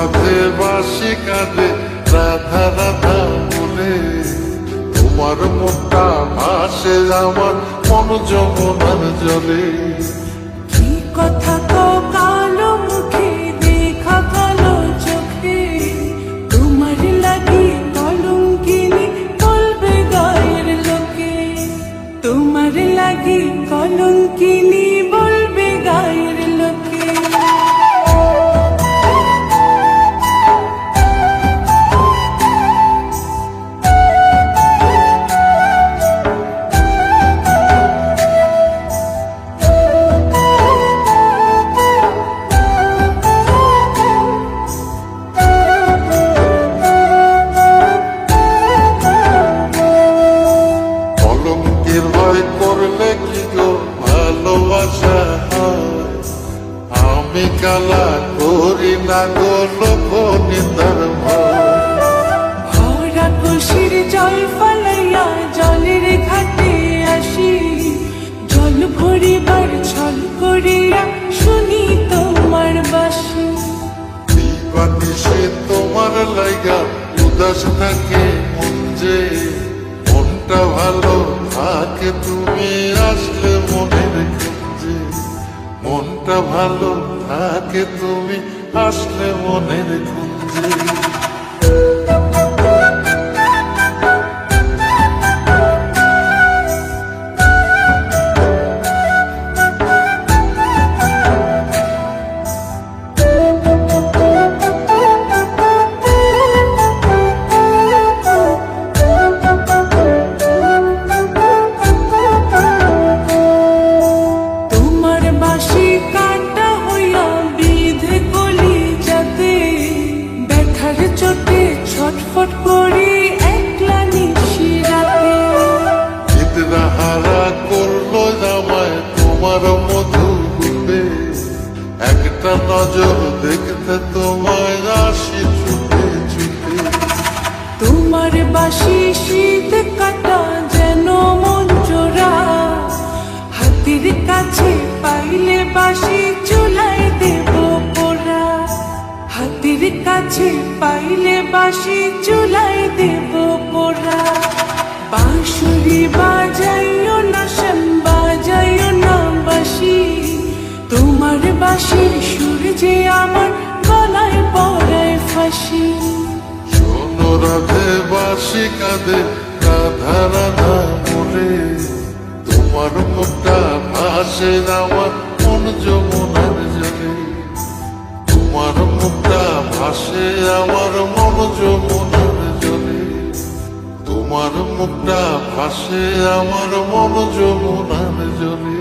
রাধে বাসি কাঁদে রাধা রাধা বলে, তোমার মুখটা ভাসে আমার মন যমুনার জলে। কি কথা কও কালো মুখে, দেখা কালো চোখে, তোমার লাগি কলঙ্কিনী বলবে গায়ের লোকে, তোমার লাগি কলঙ্কিনী বলবে গায়ের লোকে। কলঙ্কের ভয় করলে কি গো ভালোবাসা হয়? আমি কালা করি না গো লোক নিন্দার ভয়। ভরা খুশির জল ফালাইয়া জলের ঘাটে আসি, জল ভরিবার ছল করিয়া শুনি তোমার বাঁশি। দিবানিশে তোমার লাইগা উদাস থাকে মন যে, মনটা ভালো থাকে তুমি আসলে মনের খুঁজে। মনটা ভালো থাকে তুমি আসলে মনের খুঁজে। তোমার বাঁশি কাটা হইয়া বিধে কলি যাতে, ব্যথার চোটে ছটফট করি একলা নিশি রাতে। হারা করলো জামায় তোমার মধু গুলে, একটা নজর দেখতে তোমায় আসি ছুটে ছুটে। তোমার বাঁশি শীত কাটা যেন মন জোড়া, হাতির কাছে পাইলে বাঁশি চুলায় দেব পোড়া, হাতির কাছে পাইলে বাঁশি চুলায় দেব পোড়া। বাঁশুরি বাজাইও না শ্যাম, বাজাইও না বাঁশি, তোমার বাঁশির সুর যে আমার গলায় পড়ায় ফাঁসি। শোনো রাধে বাসি কাঁদে রাধা রাধা বলে, তোমার মুখটা ভাসে আমার মন যমুনার জলে। তোমার মুখটা ভাসে আমার মন যমুনার জলে। তোমার মুখটা ভাসে আমার মন যমুনার জলে।